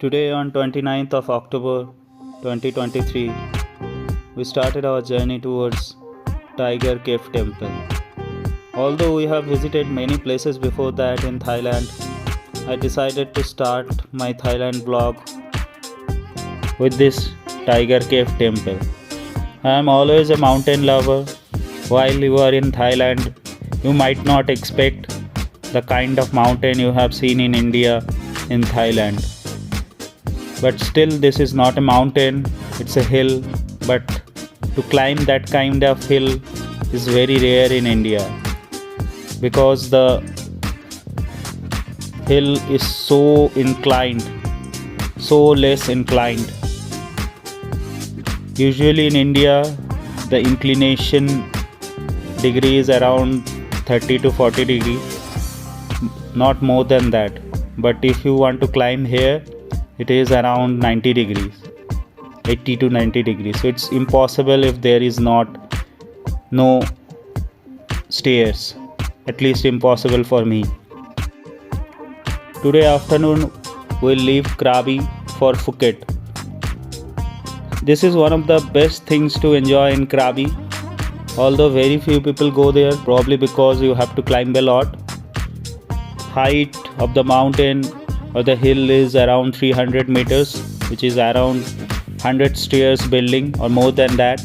Today on 29th of October 2023, we started our journey towards Tiger Cave Temple. Although we have visited many places before that in Thailand, I decided to start my Thailand vlog with this Tiger Cave Temple. I am always a mountain lover. While you are in Thailand, you might not expect the kind of mountain you have seen in India in Thailand. But still, this is not a mountain, it's a hill. But to climb that kind of hill is very rare in India because the hill is so inclined, so less inclined. Usually in India, the inclination degree is around 30 to 40 degrees, not more than that. But if you want to climb here, it is around 90 degrees, 80 to 90 degrees. So it's impossible if there is no stairs, at least impossible for me. Today afternoon we'll leave Krabi for Phuket. This is one of the best things to enjoy in Krabi, although very few people go there, probably because you have to climb a lot. Height of the mountain or the hill is around 300 meters, which is around 100 stairs building or more than that.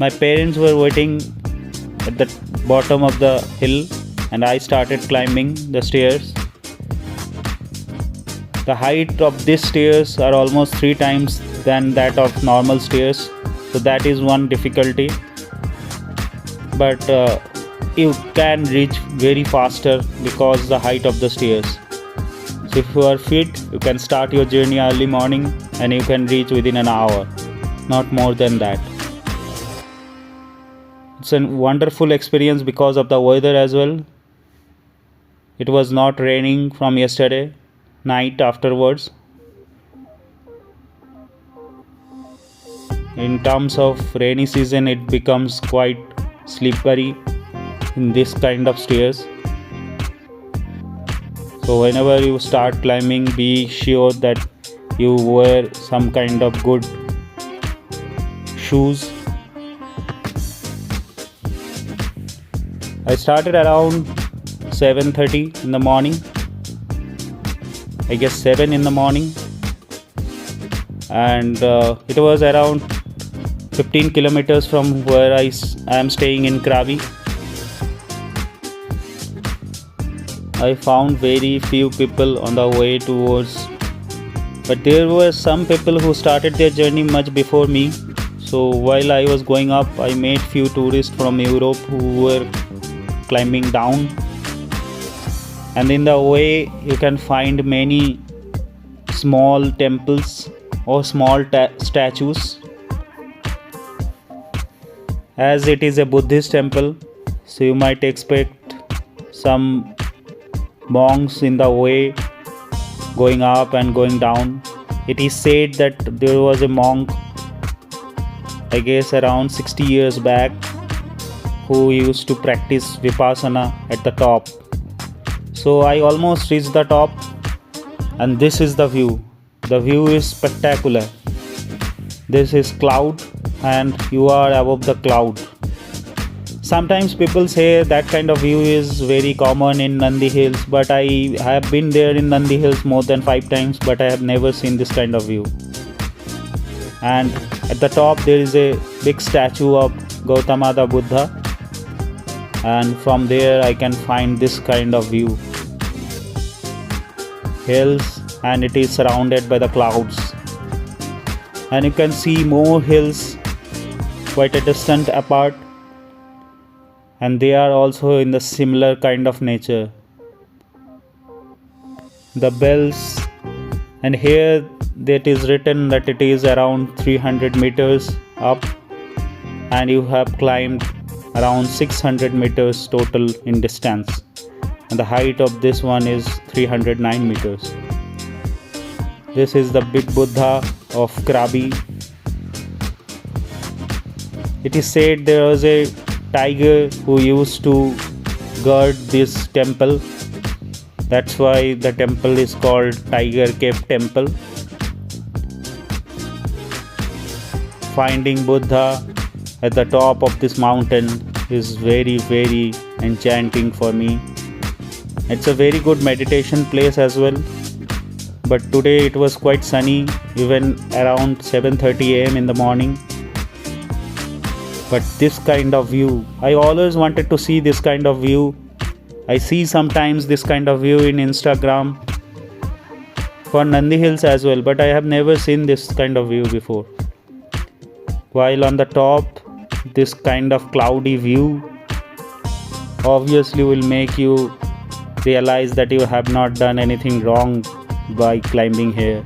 My parents were waiting at the bottom of the hill and I started climbing the stairs. The height of these stairs are almost 3 times than that of normal stairs, so that is one difficulty. But you can reach very faster because the height of the stairs. So if you are fit, you can start your journey early morning and you can reach within an hour, not more than that. It's a wonderful experience because of the weather as well. It was not raining from yesterday night afterwards. In terms of rainy season, it becomes quite slippery in this kind of stairs. So whenever you start climbing, be sure that you wear some kind of good shoes. I started around 7:30 in the morning, I guess 7 in the morning, and it was around 15 kilometers from where I am staying in Krabi. I found very few people on the way towards, but there were some people who started their journey much before me. So while I was going up, I met few tourists from Europe who were climbing down, and in the way you can find many small temples or small statues. As it is a Buddhist temple, so you might expect some monks in the way going up and going down. It is said that there was a monk, I guess around 60 years back, who used to practice Vipassana at the top. So I almost reached the top, and this is the view. The view is spectacular. This is cloud and you are above the cloud. Sometimes people say that kind of view is very common in Nandi Hills, but I have been there in Nandi Hills more than 5 times, but I have never seen this kind of view. And at the top there is a big statue of Gautama the Buddha, and from there I can find this kind of view. Hills, and it is surrounded by the clouds. And you can see more hills quite a distance apart, and they are also in the similar kind of nature. The bells, and here that is written that it is around 300 meters up, and you have climbed around 600 meters total in distance, and the height of this one is 309 meters. This is the big Buddha of Krabi. It is said there was a tiger who used to guard this temple, That's why the temple is called Tiger Cave Temple. Finding Buddha at the top of this mountain is very, very enchanting for me. It's a very good meditation place as well. But today it was quite sunny, even around 7:30 a.m. in the morning. But this kind of view, I always wanted to see this kind of view. I see sometimes this kind of view in Instagram for Nandi Hills as well, but I have never seen this kind of view before. While on the top, this kind of cloudy view obviously will make you realize that you have not done anything wrong by climbing here.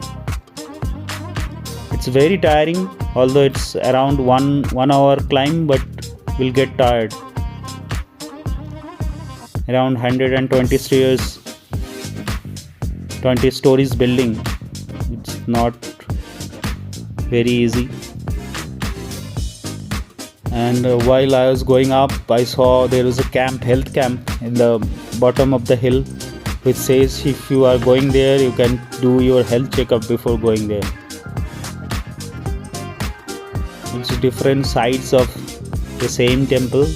It's very tiring, although it's around one hour climb, but we'll get tired. Around 120 stairs, 20 stories building. It's not very easy. And while I was going up, I saw there was a camp, health camp in the bottom of the hill, which says if you are going there, you can do your health checkup before going there. It's different sides of the same temple.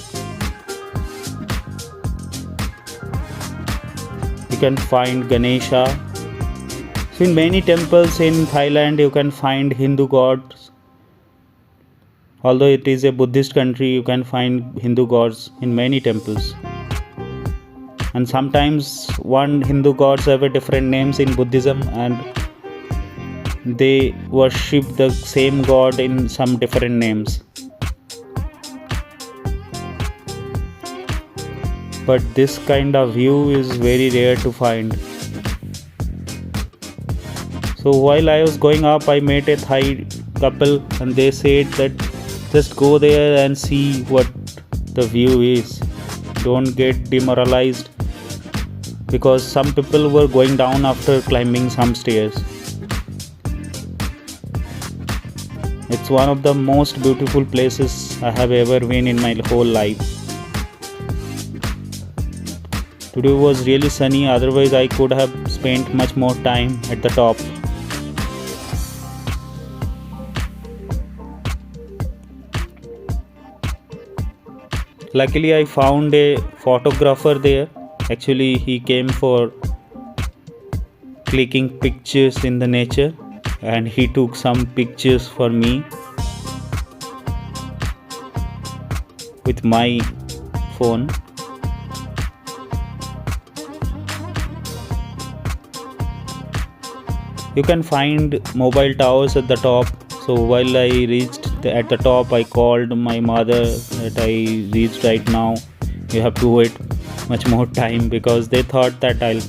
You can find Ganesha. So in many temples in Thailand, you can find Hindu gods. Although it is a Buddhist country, you can find Hindu gods in many temples. And sometimes one Hindu gods have a different names in Buddhism, and they worship the same god in some different names. But this kind of view is very rare to find. So while I was going up, I met a Thai couple and they said that just go there and see what the view is. Don't get demoralized, because some people were going down after climbing some stairs. It's one of the most beautiful places I have ever been in my whole life. Today was really sunny, otherwise I could have spent much more time at the top. Luckily I found a photographer there. Actually he came for clicking pictures in the nature, and he took some pictures for me with my phone. You can find mobile towers at the top. So while I reached at the top, I called my mother that I reached right now. You have to wait much more time, because they thought that I'll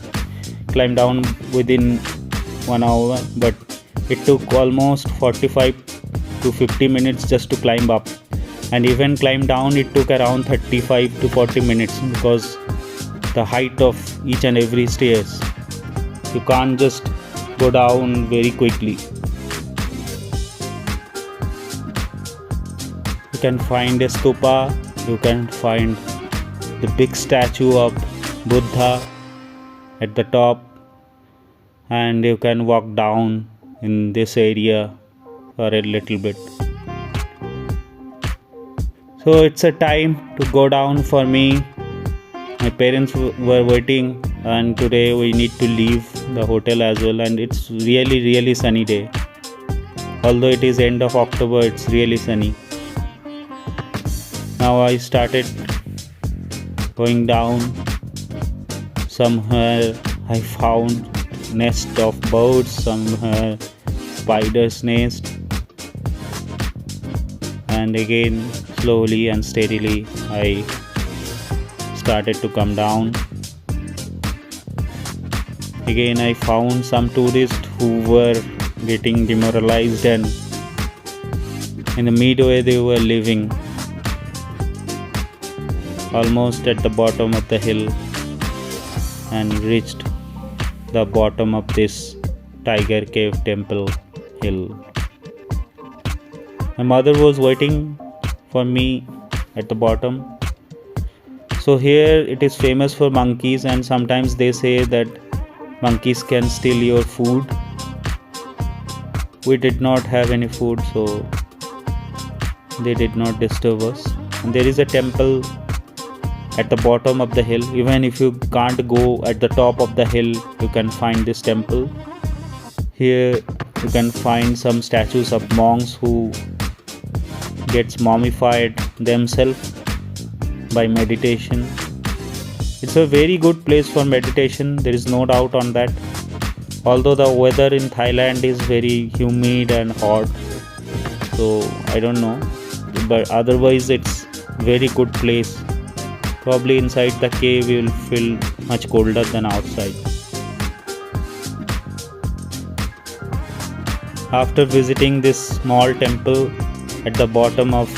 climb down within 1 hour, but it took almost 45 to 50 minutes just to climb up, and even climb down it took around 35 to 40 minutes, because the height of each and every stairs, you can't just go down very quickly. You can find a stupa, you can find the big statue of Buddha at the top, and you can walk down in this area for a little bit. So it's a time to go down for me. My parents were waiting, and today we need to leave the hotel as well, and it's really sunny day. Although it is end of October, it's really sunny. Now I started going down. Somewhere I found nest of birds, somewhere spider's nest, and again slowly and steadily I started to come down. Again I found some tourists who were getting demoralized, and in the midway they were leaving, almost at the bottom of the hill, and reached the bottom of this Tiger Cave Temple hill. My mother was waiting for me at the bottom. So here it is famous for monkeys, and sometimes they say that monkeys can steal your food. We did not have any food, so they did not disturb us. And there is a temple at the bottom of the hill. Even if you can't go at the top of the hill, you can find this temple. Here you can find some statues of monks who gets mummified themselves by meditation. It's a very good place for meditation, there is no doubt on that. Although the weather in Thailand is very humid and hot, so I don't know, but otherwise it's very good place. Probably inside the cave you will feel much colder than outside. After visiting this small temple at the bottom of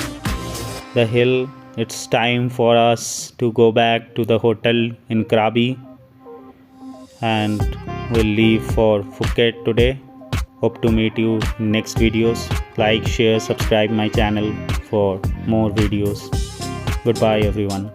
the hill, it's time for us to go back to the hotel in Krabi, and we'll leave for Phuket today. Hope to meet you in next videos. Like, share, subscribe my channel for more videos. Goodbye everyone.